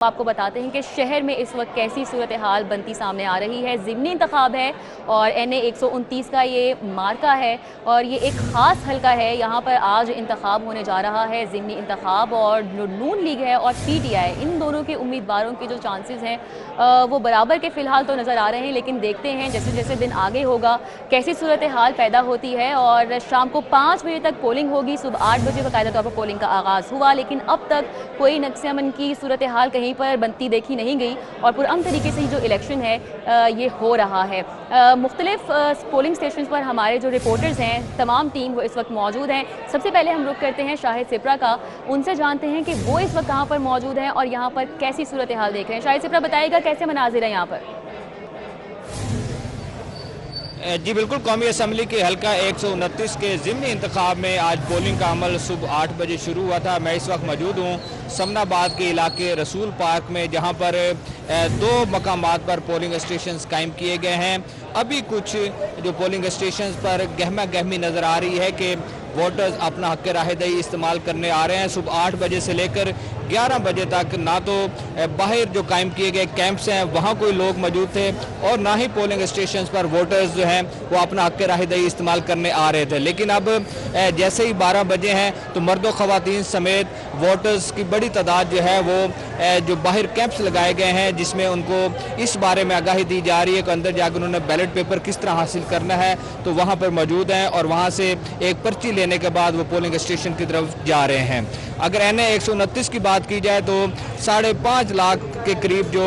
आपको बताते हैं कि शहर में इस वक्त कैसी सूरत हाल बनती सामने आ रही है। ज़िमनी इंतखाब है और NA 129 का ये मार्का है और ये एक ख़ास हल्का है। यहाँ पर आज इंतखाब होने जा रहा है। ज़िमनी इंतखाब और नून लीग है और PTI, इन दोनों के उम्मीदवारों के जो चांसेस हैं वो बराबर के फ़िलहाल तो नज़र आ रहे हैं, लेकिन देखते हैं जैसे जैसे दिन आगे होगा कैसी सूरत हाल पैदा होती है। और शाम को 5 बजे तक पोलिंग होगी। सुबह 8 बजे बाकायदा तौर पर पोलिंग का आगाज़ हुआ, लेकिन अब तक कोई नक्स अमन की सूरत हाल कहीं पर बनती देखी नहीं गई और पुरअमन तरीके से ही जो इलेक्शन है ये हो रहा है। मुख्तलिफ पोलिंग स्टेशन पर हमारे जो रिपोर्टर्स हैं, तमाम टीम वो इस वक्त मौजूद हैं। सबसे पहले हम रुख करते हैं शाहिद सिपरा का, उनसे जानते हैं कि वो इस वक्त कहाँ पर मौजूद हैं और यहाँ पर कैसी सूरत हाल देख रहे हैं। शाहिद सिपरा, बताइएगा कैसे मनाजिर है यहाँ पर? जी बिल्कुल, कौमी असम्बली के हल्का 129 के ज़िमनी इंतखाब में आज पोलिंग का अमल सुबह 8 बजे शुरू हुआ था। मैं इस वक्त मौजूद हूँ समनाबाद के इलाके रसूल पार्क में, जहाँ पर 2 मकामात पर पोलिंग स्टेशन कायम किए गए हैं। अभी कुछ जो पोलिंग स्टेशन पर गहमा गहमी नज़र आ रही है कि वोटर्स अपना हक़ राहदही इस्तेमाल करने आ रहे हैं। सुबह 8 बजे से लेकर 11 बजे तक ना तो बाहर जो कायम किए गए कैंप्स हैं वहाँ कोई लोग मौजूद थे और ना ही पोलिंग स्टेशन पर वोटर्स जो हैं वो अपना हक़ राहदही इस्तेमाल करने आ रहे थे। लेकिन अब जैसे ही 12 बजे हैं तो मर्द ख़वातीन समेत वोटर्स की बड़ी तादाद जो है वो जो बाहर कैंप्स लगाए गए हैं, जिसमें उनको इस बारे में आगाही दी जा रही है कि अंदर जाकर उन्होंने बैलेट पेपर किस तरह हासिल करना है, तो वहाँ पर मौजूद हैं और वहाँ से एक पर्ची लेने के बाद वो पोलिंग स्टेशन की तरफ जा रहे हैं। अगर NA 129 की बात की जाए तो 5.5 लाख के करीब जो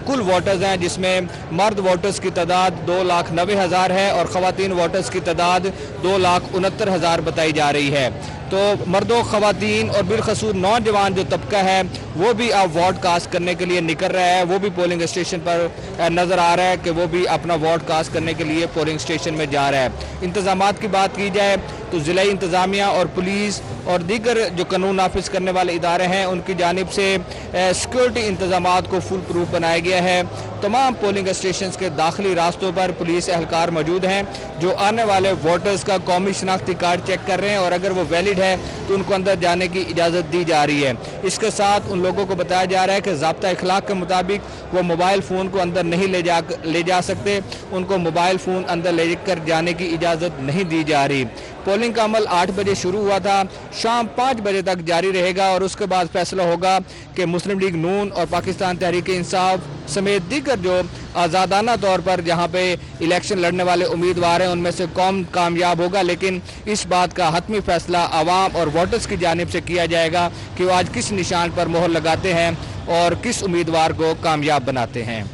कुल वोटर्स हैं, जिसमें मर्द वोटर्स की तादाद 2,90,000 है और ख़वातीन वोटर्स की तादाद 2,69,000 बताई जा रही है। तो मर्दों, ख़वातीन और बिलखसूस नौजवान जो तबका है वो भी अब वोट कास्ट करने के लिए निकल रहा है। वो भी पोलिंग स्टेशन पर नज़र आ रहा है कि वो भी अपना वोट कास्ट करने के लिए पोलिंग स्टेशन में जा रहा है। इंतज़ामात की बात की जाए तो ज़िला इंतज़ामिया और पुलिस और दीगर जो कानून नाफिज करने वाले इदारे हैं उनकी जानिब से सिक्योरिटी इंतज़ामात को फुल प्रूफ बनाया गया है। तमाम पोलिंग स्टेशन के दाखिली रास्तों पर पुलिस एहलकार मौजूद हैं जो आने वाले वोटर्स का कौमी शनाख्ती कार्ड चेक कर रहे हैं और अगर वो वैलिड है तो उनको अंदर जाने की इजाज़त दी जा रही है। इसके साथ उन लोगों को बताया जा रहा है कि ज़ाब्ता इखलाक के मुताबिक वो मोबाइल फ़ोन को अंदर नहीं ले जा सकते, उनको मोबाइल फ़ोन अंदर ले कर जाने की इजाज़त नहीं दी जा रही। पोलिंग का अमल 8 बजे शुरू हुआ था, शाम 5 बजे तक जारी रहेगा और उसके बाद फैसला होगा कि मुस्लिम लीग नून और पाकिस्तान तहरीक इंसाफ समेत दीगर जो आज़ादाना तौर पर जहाँ पे इलेक्शन लड़ने वाले उम्मीदवार हैं उनमें से कौन कामयाब होगा। लेकिन इस बात का हतमी फैसला आवाम और वोटर्स की जानिब से किया जाएगा कि वो आज किस निशान पर मोहर लगाते हैं और किस उम्मीदवार को कामयाब बनाते हैं।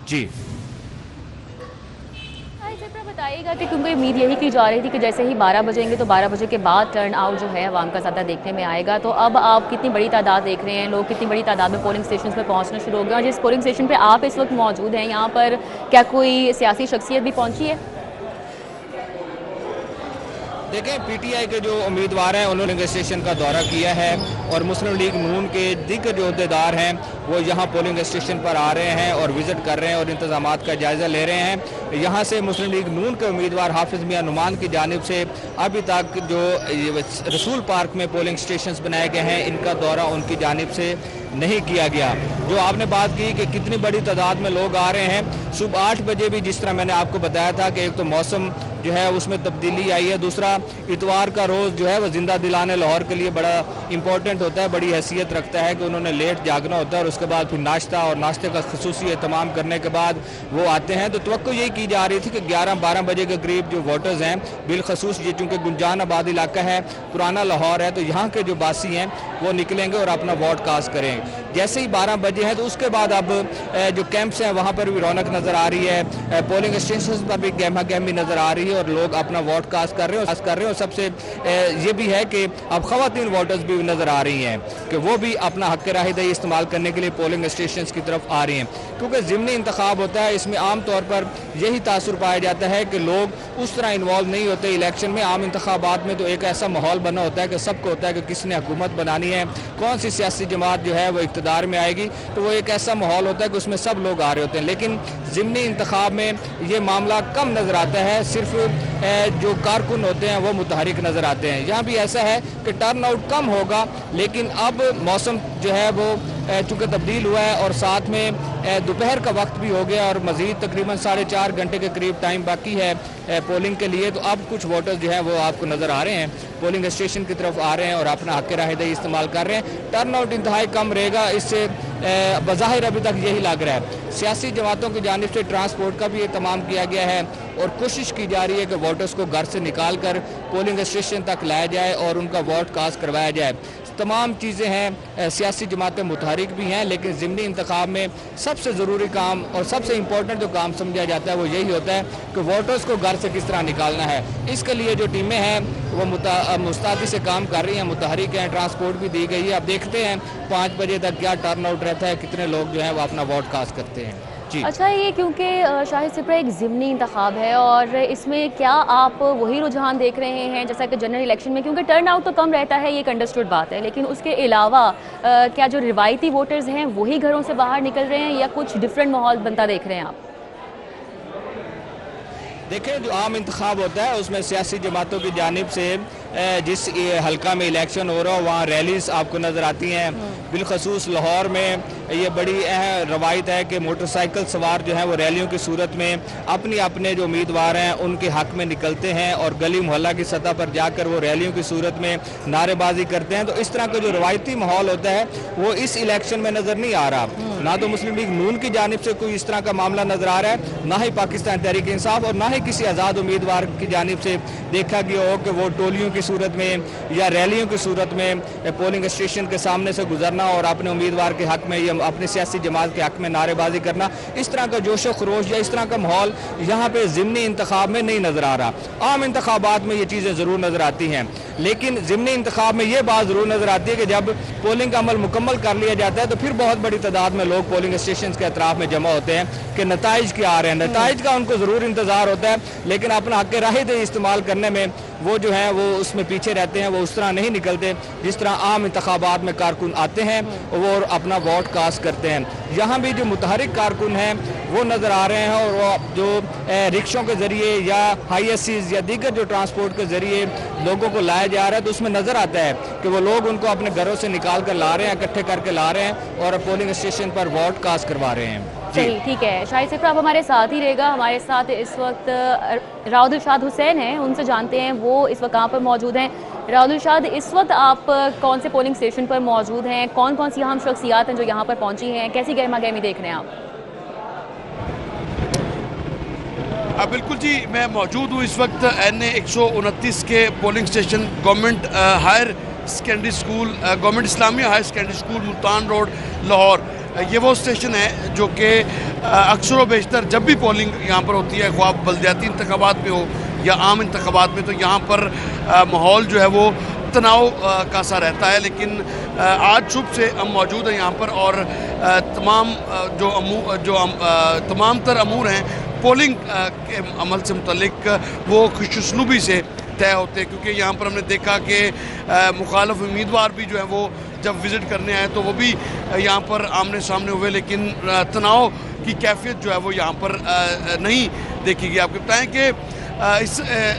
जी बताइएगा कि क्योंकि उम्मीद यही की जा रही थी कि जैसे ही 12 बजेंगे तो 12 बजे के बाद टर्न आउट जो है आवाम का ज़्यादा देखने में आएगा। तो अब आप कितनी बड़ी तादाद देख रहे हैं, लोग कितनी बड़ी तादाद में पोलिंग स्टेशन पर पहुंचना शुरू हो गए और जिस पोलिंग स्टेशन पे आप इस वक्त मौजूद हैं यहाँ पर क्या कोई सियासी शख्सियत भी पहुँची है? देखें, PTI के जो उम्मीदवार हैं उन्होंने पोलिंग स्टेशन का दौरा किया है और मुस्लिम लीग नून के दीगर जो अहदेदार हैं वो यहाँ पोलिंग स्टेशन पर आ रहे हैं और विज़िट कर रहे हैं और इंतज़ामात का जायज़ा ले रहे हैं। यहाँ से मुस्लिम लीग नून के उम्मीदवार हाफिज़ मियां नुमान की जानिब से अभी तक जो रसूल पार्क में पोलिंग स्टेशन बनाए गए हैं इनका दौरा उनकी जानिब से नहीं किया गया। जो आपने बात की कि कितनी बड़ी तादाद में लोग आ रहे हैं, सुबह 8 बजे भी जिस तरह मैंने आपको बताया था कि एक तो मौसम जो है उसमें तब्दीली आई है, दूसरा इतवार का रोज़ जो है वह ज़िंदा दिलाने लाहौर के लिए बड़ा इंपॉर्टेंट होता है, बड़ी हैसियत रखता है कि उन्होंने लेट जागना होता है और उसके बाद फिर नाश्ता और नाश्ते का खसूसी एहतमाम करने के बाद वो आते हैं। तो तवक्को यही की जा रही थी कि 11-12 बजे के करीब जो वोटर्स हैं, बिलखसूस ये चूँकि गुंजान आबाद इलाका है, पुराना लाहौर है, तो यहाँ के जो बासी हैं वो निकलेंगे और अपना वोट कास्ट करें। जैसे ही 12 बजे हैं तो उसके बाद अब जो कैंप्स हैं वहाँ पर भी रौनक नज़र आ रही है, पोलिंग स्टेशन पर भी गहमा गहमी नज़र आ रही है और लोग अपना वोट कास्ट कर रहे हैं। और सबसे ये भी है कि अब ख़वातीन वोटर्स भी नज़र आ रही हैं कि वो भी अपना हक़ राहदही इस्तेमाल करने के लिए पोलिंग स्टेशन की तरफ आ रही हैं। क्योंकि ज़िमनी इंतखाब होता है, इसमें आम तौर पर यही तासुर पाया जाता है कि लोग उस तरह इन्वॉल्व नहीं होते इलेक्शन में। आम इंतखाबात में तो एक ऐसा माहौल बना होता है कि सबको होता है कि किसने हुकूमत बनानी है, कौन सी सियासी जमात जो है वो इक़्तिदार में आएगी, तो वो एक ऐसा माहौल होता है कि उसमें सब लोग आ रहे होते हैं। लेकिन ज़िमनी इंतखाब में ये मामला कम नज़र आता है, सिर्फ जो कारकुन होते हैं वो मुतहरिक नज़र आते हैं। यहाँ भी ऐसा है कि टर्न आउट कम होगा, लेकिन अब मौसम जो है वो चूँकि तब्दील हुआ है और साथ में दोपहर का वक्त भी हो गया और मज़ीद तकरीबन 4.5 घंटे के करीब टाइम बाकी है पोलिंग के लिए, तो अब कुछ वोटर्स जो हैं वो आपको नज़र आ रहे हैं पोलिंग स्टेशन की तरफ आ रहे हैं और अपना हक़ राहदही इस्तेमाल कर रहे हैं। टर्न आउट इंतहाई कम रहेगा, इससे बज़ाहिर अभी तक यही लग रहा है। सियासी जमातों की जानिब से ट्रांसपोर्ट का भी एहतमाम किया गया है और कोशिश की जा रही है कि वोटर्स को घर से निकाल कर पोलिंग स्टेशन तक लाया जाए और उनका वोट कास्ट करवाया जाए। तमाम चीज़ें हैं, सियासी जमातें मुतहरिक भी हैं, लेकिन ज़िमनी इंतखाब में सबसे ज़रूरी काम और सबसे इम्पोर्टेंट जो काम समझा जाता है वो यही होता है कि वोटर्स को घर से किस तरह निकालना है। इसके लिए जो टीमें हैं वो मुस्तैदी से काम कर रही हैं, मुतहरिक हैं, ट्रांसपोर्ट भी दी गई है। अब देखते हैं 5 बजे तक क्या टर्न आउट रहता है, कितने लोग जो हैं वो अपना वोट कास्ट करते हैं। अच्छा, ये क्योंकि शाहिद सिपरा एक ज़िमनी इंतखाब है और इसमें क्या आप वही रुझान देख रहे हैं जैसा कि जनरल इलेक्शन में, क्योंकि टर्न आउट तो कम रहता है, ये एक अंडरस्टूड बात है, लेकिन उसके अलावा क्या जो रिवायती वोटर्स हैं वही घरों से बाहर निकल रहे हैं या कुछ डिफरेंट माहौल बनता देख रहे हैं आप? देखें, जो आम इंतखाब होता है उसमें सियासी जमातों की जानिब से जिस हल्का में इलेक्शन हो रहा हो वहाँ रैलीज आपको नज़र आती हैं। बिलखसूस लाहौर में ये बड़ी रवायत है कि मोटरसाइकिल सवार जो हैं वो रैलियों की सूरत में अपने जो उम्मीदवार हैं उनके हक में निकलते हैं और गली मोहल्ला की सतह पर जाकर वो रैलियों की सूरत में नारेबाजी करते हैं। तो इस तरह का जो रवायती माहौल होता है वो इस इलेक्शन में नज़र नहीं आ रहा। ना तो मुस्लिम लीग नून की जानिब से कोई इस तरह का मामला नज़र आ रहा है, ना ही पाकिस्तान तहरीक इंसाफ और ना ही किसी आज़ाद उम्मीदवार की जानिब से देखा गया हो कि वो टोलियों की सूरत में या रैलियों की सूरत में पोलिंग स्टेशन के सामने से गुजरना और अपने उम्मीदवार के हक में या अपनी सियासी जमात के हक में नारेबाजी करना, इस तरह का जोशो खरोश या इस तरह का माहौल यहाँ पे ज़िमनी इंतखाब में नहीं नज़र आ रहा। आम इंतखाबात में ये चीज़ें ज़रूर नज़र आती हैं, लेकिन ज़िमनी इंतखाब में ये बात ज़रूर नज़र आती है कि जब पोलिंग का अमल मुकम्मल कर लिया जाता है तो फिर बहुत बड़ी तादाद में लोग पोलिंग स्टेशन के अतराफ में जमा होते हैं कि नताइज क्या आ रहे हैं। नताइज का उनको ज़रूर इंतज़ार होता है, लेकिन अपना हक़ राहदही इस्तेमाल करने में वो जो है वो उसमें पीछे रहते हैं, वो उस तरह नहीं निकलते जिस तरह आम इंतखाबात में कारकुन आते हैं वो अपना वोट कास्ट करते हैं। यहाँ भी जो मुतहरिक कारकुन हैं वो नज़र आ रहे हैं और वो जो रिक्शों के ज़रिए या हाईएसीज या दीगर जो ट्रांसपोर्ट के ज़रिए लोगों को लाया जा रहा है तो उसमें नज़र आता है कि वो लोग उनको अपने घरों से निकाल कर ला रहे हैं, इकट्ठे करके ला रहे हैं और पोलिंग स्टेशन पर वोट कास्ट करवा रहे हैं। सही, ठीक है। शाहिद सिपरा आप हमारे साथ ही रहेगा। हमारे साथ इस वक्त राउदुलशाद हुसैन हैं, उनसे जानते हैं वो इस वक्त कहाँ पर मौजूद हैं। राउदुलशाद, इस वक्त आप कौन से पोलिंग स्टेशन पर मौजूद हैं, कौन कौन सी अहम शख्सियात हैं जो यहाँ पर पहुँची हैं, कैसी गहमा गहमी देख रहे हैं आप? बिल्कुल जी, मैं मौजूद हूँ इस वक्त NA 129 के polling station government higher secondary school, government Islamia higher secondary school Multan road Lahore. ये वो स्टेशन है जो कि अक्सर व बेशतर जब भी पोलिंग यहाँ पर होती है, ख्वाह बल्दियाती इंतखाबात में हो या आम इंतखाबात में, तो यहाँ पर माहौल जो है वो तनाव का सा रहता है। लेकिन आज सुबह से हम मौजूद हैं यहाँ पर और तमाम तर अमूर हैं पोलिंग के अमल से मुतल्लिक वो खुशउस्लूबी से तय होते हैं, क्योंकि यहाँ पर हमने देखा कि मुखालिफ उम्मीदवार भी जो है वो जब विज़िट करने आए तो वो भी यहाँ पर आमने सामने हुए, लेकिन तनाव की कैफियत जो है वो यहाँ पर नहीं देखी गई। आपको बताएं कि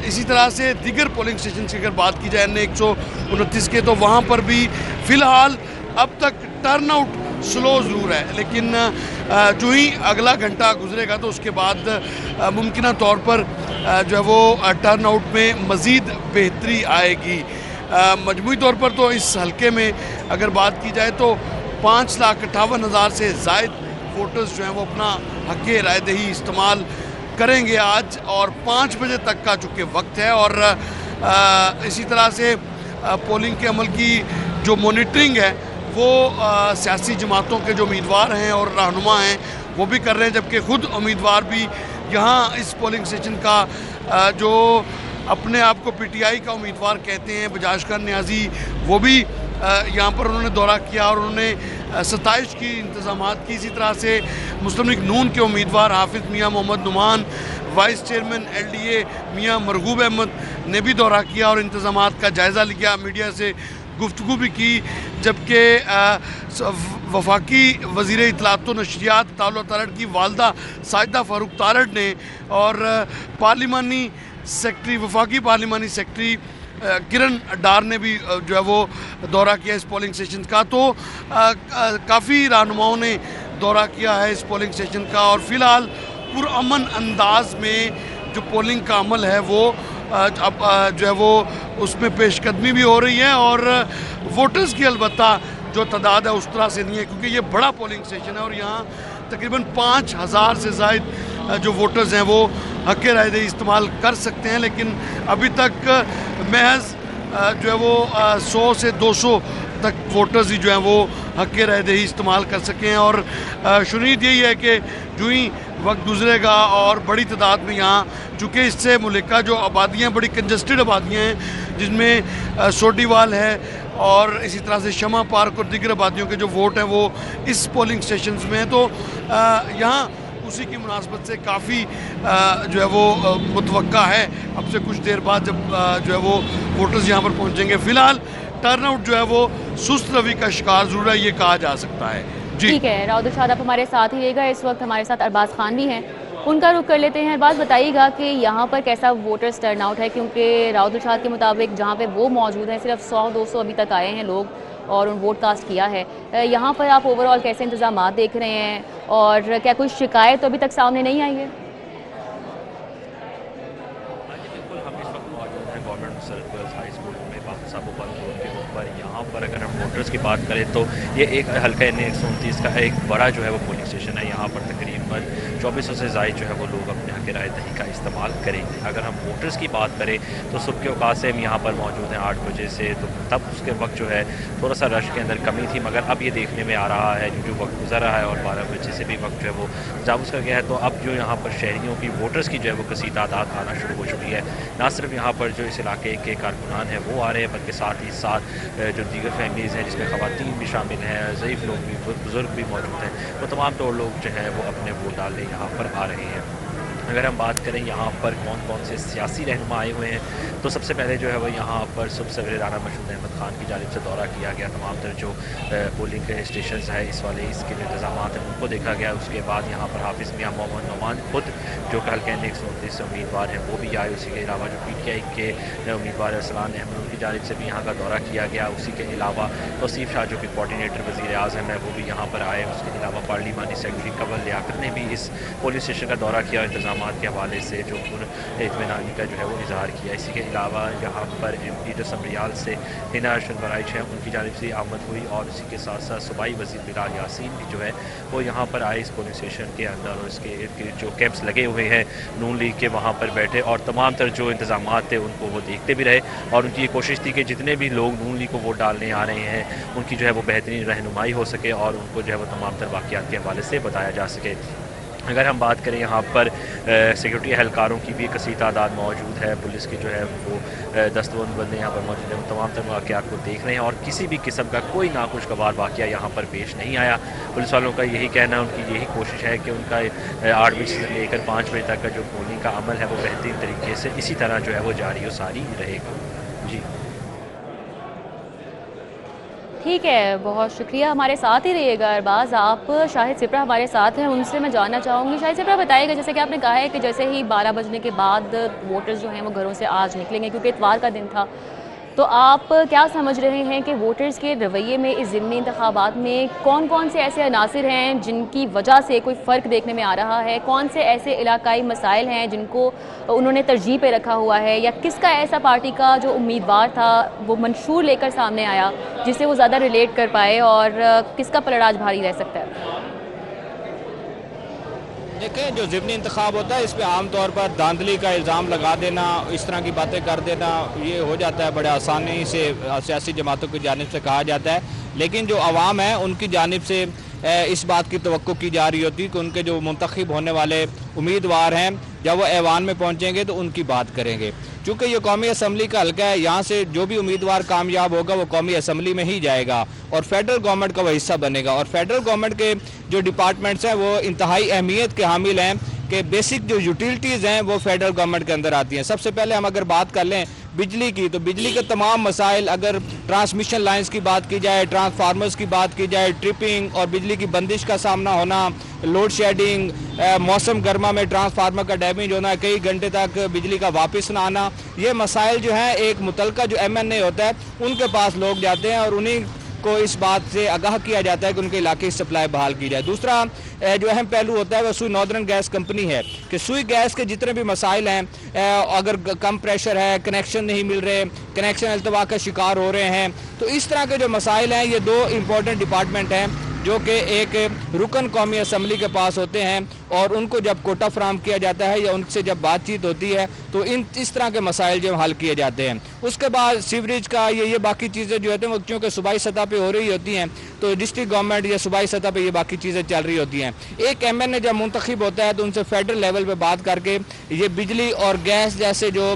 इसी तरह से दीगर पोलिंग स्टेशन की अगर बात की जाए NA 129 के, तो वहाँ पर भी फ़िलहाल अब तक टर्न आउट स्लो ज़रूर है, लेकिन जो ही अगला घंटा गुजरेगा तो उसके बाद मुमकिन तौर पर जो है वो टर्न आउट में मज़ीद बेहतरी आएगी। मजमूई तौर पर तो इस हल्के में अगर बात की जाए तो 5,58,000 से ज़ायद वोटर्स जो हैं वो अपना हक़ रायदही इस्तेमाल करेंगे आज, और 5 बजे तक का चूँकि वक्त है। और इसी तरह से पोलिंग के अमल की जो मॉनिटरिंग है वो सियासी जमातों के जो उम्मीदवार हैं और रहनुमा हैं वो भी कर रहे हैं, जबकि ख़ुद उम्मीदवार भी यहाँ इस पोलिंग स्टेशन का जो अपने आप को PTI का उम्मीदवार कहते हैं, बजाज खान न्याजी, वो भी यहाँ पर उन्होंने दौरा किया और उन्होंने 27 की इंतज़ामात की। इसी तरह से मुस्लिम लीग नून के उम्मीदवार Hafiz Mian Mohammad Numan, vice chairman LDA Mian Marghoob Ahmad ने भी दौरा किया और इंतज़ामात का जायज़ा लिया, मीडिया से गुफ्तगू भी की। जबकि वफाकी वज़ीर इत्तलात व नशरियात तालुत तारड़ की वालदा साजिदा फ़ारूक तारड़ ने और पार्लिमानी सेक्रेटरी वफाकी पार्लिमानी सेक्रेटरी किरण डार ने भी जो है वो दौरा किया इस पोलिंग स्टेशन का। तो काफ़ी रहनुमाओं ने दौरा किया है इस पोलिंग स्टेशन का और फ़िलहाल पुरअमन अंदाज में जो पोलिंग का अमल है वो अब जो है वो उसमें पेशकदमी भी हो रही है और वोटर्स की अलबत्ता जो तादाद है उस तरह से नहीं है, क्योंकि ये बड़ा पोलिंग स्टेशन है और यहाँ तकरीबन 5000 से ज़ायद जो वोटर्स हैं वो हक़ राय दही इस्तेमाल कर सकते हैं, लेकिन अभी तक महज जो है वो 100 से 200 तक वोटर्स ही जो हैं वो हक़ राय दही इस्तेमाल कर सकें। और शुनीद यही है कि जो ही वक्त गुजरेगा और बड़ी तादाद में यहाँ, चूँकि इससे मुल्का जो आबादियाँ बड़ी कंजस्टेड आबादियाँ हैं जिसमें सोडीवाल है और इसी तरह से शमा पार्क और दीगर आबादियों के जो वोट हैं वो इस पोलिंग स्टेशन में हैं, तो यहाँ उसी की मुनासबत से काफ़ी जो है वो मुतवक्का है अब से कुछ देर बाद जब जो है वो वोटर्स यहाँ पर पहुँचेंगे। फ़िलहाल टर्नआउट जो है वो सुस्त रवि का शिकार ज़रूर है, ये कहा जा सकता है। जी ठीक है, राउत इरशाद आप हमारे साथ ही रहेगा। इस वक्त हमारे साथ अरबाज खान भी हैं, उनका रुख कर लेते हैं। अरबाज, बताइएगा कि यहाँ पर कैसा वोटर्स टर्नआउट है, क्योंकि राउत इरशाद के मुताबिक जहाँ पे वो मौजूद हैं सिर्फ 100-200 अभी तक आए हैं लोग और उन वोट कास्ट किया है। यहाँ पर आप ओवरऑल कैसे इंतजाम देख रहे हैं और क्या कोई शिकायत तो अभी तक सामने नहीं आई है? यहाँ पर अगर हम वोटर्स की बात करें तो ये एक हल्का NA 129 का एक बड़ा जो है वो पोलिंग स्टेशन है। यहाँ पर तकरीबन 2400 से ज़ायद जो है वो लोग अपने हक़ राय दही का इस्तेमाल करेंगे। अगर हम वोटर्स की बात करें तो सुबह के औकात से हम यहाँ पर मौजूद हैं 8 बजे से, तो तब उसके वक्त जो है थोड़ा सा रश के अंदर कमी थी, मगर अब ये देखने में आ रहा है जो वक्त गुजर रहा है और 12 बजे से भी वक्त जो है वो जावज़ कर गया है, तो अब जो यहाँ पर शहरियों की वोटर्स की जो है वो कसी तादाद आना शुरू हो चुकी है। ना सिर्फ यहाँ पर जो इस इलाके के कारकुनान हैं वो आ रहे हैं, बल्कि साथ ही साथ जो दीगर फैमिलीज़ हैं जिसमें ख़वातीन भी शामिल हैं, ज़ईफ़ लोग भी, बुज़ुर्ग भी मौजूद हैं, तो तमाम तौर लोग जो है वो अपने वोट डालने यहाँ पर आ रहे हैं। अगर हम बात करें यहाँ पर कौन कौन से सियासी रहनुमा आए हुए हैं, तो सबसे पहले जो है वो यहाँ पर सुबह सवेरे राना मशहूद अहमद खान की जानिब से दौरा किया गया। तमाम तरह जो पोलिंग के स्टेशन है इस वाले इसके जो इंतजाम हैं उनको देखा गया। उसके बाद यहाँ पर हाफिज़ मियाँ मोहम्मद नौमान खुद जो कल के 129 उम्मीदवार हैं वो भी आए। उसी के अलावा जो PTI के उम्मीदवार अरसलान अहमद उनकी जानिब से भी यहाँ का दौरा किया गया। उसी के अलावा तौसीफ़ शाह जो कि कोऑर्डिनेटर वज़ीर आज़म है वो भी यहाँ पर आए। उसके अलावा पार्लिमानी सेक्रेटरी कंवल लियाकत ने भी इस पोलिंग स्टेशन का दौरा किया, इंतजाम के हवाले से जो इत्मीनान का जो है वो इजहार किया। इसी के अलावा यहाँ पर MP रसम रियाल से हिना अर्शद बराइच हैं, उनकी जानिब से आमद हुई और इसी के साथ साथ सूबाई वज़ीर बिलाल यासीन भी जो है वो यहाँ पर आए इस पोलिंग स्टेशन के अंदर और इसके इर्द जो कैंप्स लगे हुए हैं नून लीग के वहाँ पर बैठे और तमाम तरह जो इंतजाम थे उनको वो देखते भी रहे। और उनकी ये कोशिश थी कि जितने भी लोग नून लीग को वोट डालने आ रहे हैं उनकी जो है वो बेहतरीन रहनुमाई हो सके और उनको जो है वो तमाम तरह वाक़यात के हवाले से बताया जा सके। अगर हम बात करें यहाँ पर सिक्योरिटी एहलकारों की भी कसी तादाद मौजूद है, पुलिस की जो है वो दस्तबंद बंदे यहाँ पर मौजूद हैं, तमाम तरह वाक़यात को देख रहे हैं और किसी भी किस्म का कोई नाखुशगवार वाक़या यहाँ पर पेश नहीं आया। पुलिस वालों का यही कहना है, उनकी यही कोशिश है कि उनका 8 बजे से लेकर 5 बजे तक का जो पोलिंग का अमल है वो बेहतरीन तरीके से इसी तरह जो है वो जारी व सारी रहेगा। जी ठीक है, बहुत शुक्रिया, हमारे साथ ही रहिएगा अरबाज। आप शाहिद सिपरा हमारे साथ हैं, उनसे मैं जानना चाहूँगी। शाहिद सिपरा, बताइएगा जैसे कि आपने कहा है कि जैसे ही 12 बजने के बाद वोटर्स जो हैं वो घरों से आज निकलेंगे क्योंकि इतवार का दिन था, तो आप क्या समझ रहे हैं कि वोटर्स के रवैये में इस ज़िमनी इंतखाबात में कौन कौन से ऐसे अनासिर हैं जिनकी वजह से कोई फ़र्क देखने में आ रहा है? कौन से ऐसे इलाकाई मसाइल हैं जिनको उन्होंने तरजीह पे रखा हुआ है, या किसका ऐसा पार्टी का जो उम्मीदवार था वो मंशूर लेकर सामने आया जिससे वो ज़्यादा रिलेट कर पाए, और किसका पलड़ा आज भारी रह सकता है? देखें, जो ज़िमनी इंतखाब होता है इस पर आमतौर पर धांधली का इल्ज़ाम लगा देना, इस तरह की बातें कर देना, ये हो जाता है बड़े आसानी से सियासी जमातों की जानिब से कहा जाता है। लेकिन जो अवाम है उनकी जानिब से इस बात की तवक्को की जा रही होती है कि उनके जो मुंतखब होने वाले उम्मीदवार हैं जब वो ऐवान में पहुँचेंगे तो उनकी बात करेंगे। चूँकि ये कौमी असम्बली का हल्का है, यहाँ से जो भी उम्मीदवार कामयाब होगा वो कौमी असम्बली में ही जाएगा और फेडरल गवर्नमेंट का वो हिस्सा बनेगा। और फेडरल गवर्नमेंट के जो डिपार्टमेंट्स हैं वो इंतहाई अहमियत के हामिल हैं कि बेसिक जो यूटिलिटीज़ हैं वो फेडरल गवर्नमेंट के अंदर आती हैं। सबसे पहले हम अगर बात कर लें बिजली की, तो बिजली के तमाम मसाइल, अगर ट्रांसमिशन लाइंस की बात की जाए, ट्रांसफार्मर्स की बात की जाए, ट्रिपिंग और बिजली की बंदिश का सामना होना, लोड शेडिंग, मौसम गर्मा में ट्रांसफार्मर का डैमेज होना, कई घंटे तक बिजली का वापस ना आना, ये मसाइल जो हैं एक मुतलका जो MNA होता है उनके पास लोग जाते हैं और उन्हीं को इस बात से आगाह किया जाता है कि उनके इलाके की सप्लाई बहाल की जाए। दूसरा जो अहम पहलू होता है वो सुई नॉर्दर्न गैस कंपनी है कि सुई गैस के जितने भी मसाइल हैं, अगर कम प्रेशर है, कनेक्शन नहीं मिल रहे, कनेक्शन अल्तवा का शिकार हो रहे हैं, तो इस तरह के जो मसाइल हैं ये दो इम्पोर्टेंट डिपार्टमेंट हैं जो कि एक रुकन कौमी असम्बली के पास होते हैं और उनको जब कोटा फराम किया जाता है या उनसे जब बातचीत होती है तो इस तरह के मसाइल जो हल किए जाते हैं। उसके बाद सीवरेज का ये बाकी चीज़ें जो होती हैं वो क्योंकि सूबाई सतह पे हो रही होती हैं तो डिस्ट्रिक्ट गवर्नमेंट या सूबाई सतह पे ये बाकी चीज़ें चल रही होती हैं। एक MNA जब मुंतखब होता है तो उनसे फेडरल लेवल पे बात करके ये बिजली और गैस जैसे जो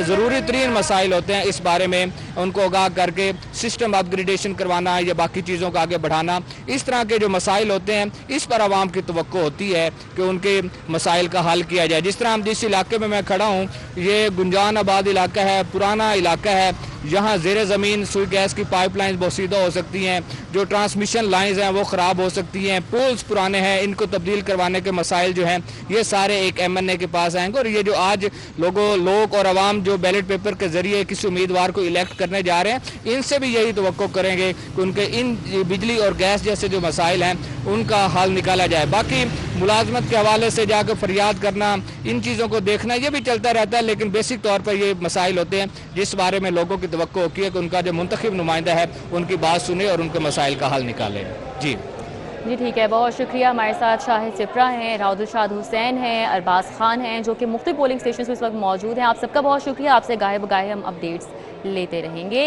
ज़रूरी तरीन मसाइल होते हैं इस बारे में उनको आगाह करके सिस्टम अपग्रेडेशन करवाना या बाकी चीज़ों को आगे बढ़ाना, इस तरह के जो मसाइल होते हैं इस पर आवाम की तवक्को होती है कि उनके मसाइल का हल किया जाए। जिस तरह हम जिस इलाके में मैं खड़ा हूँ ये गुंजान आबाद इलाका है, पुराना इलाका है, यहाँ ज़ेरे ज़मीन सुई गैस की पाइपलाइंस बोसीदा हो सकती हैं, जो ट्रांसमिशन लाइंस हैं वो ख़राब हो सकती हैं, पोल्स पुराने हैं, इनको तब्दील करवाने के मसाइल जो हैं ये सारे एक MNA के पास आएंगे। और ये जो आज लोग और आवाम जो बैलेट पेपर के ज़रिए किसी उम्मीदवार को इलेक्ट करने जा रहे हैं इनसे भी यही तवक्को करेंगे कि उनके इन बिजली और गैस जैसे जो मसाइल हैं उनका हल निकाला जाए। बाकी मुलाजमत के हवाले से जाकर फरियाद करना, इन चीज़ों को देखना ये भी चलता रहता है, लेकिन बेसिक तौर पर ये मसाइल होते हैं जिस बारे में लोगों की तवक्को होती है कि उनका जो मुंतखब नुमाइंदा है उनकी बात सुने और उनके मसाइल का हल निकाले। जी ठीक है, बहुत शुक्रिया। हमारे साथ शाहिद सिप्रा हैं, राउदुलशाद हुसैन हैं, अरबाज खान हैं जो कि मुख्तलिफ पोलिंग स्टेशन पर इस वक्त मौजूद हैं। आप सबका बहुत शुक्रिया। आपसे गाहे बगाहे हम अपडेट्स लेते रहेंगे।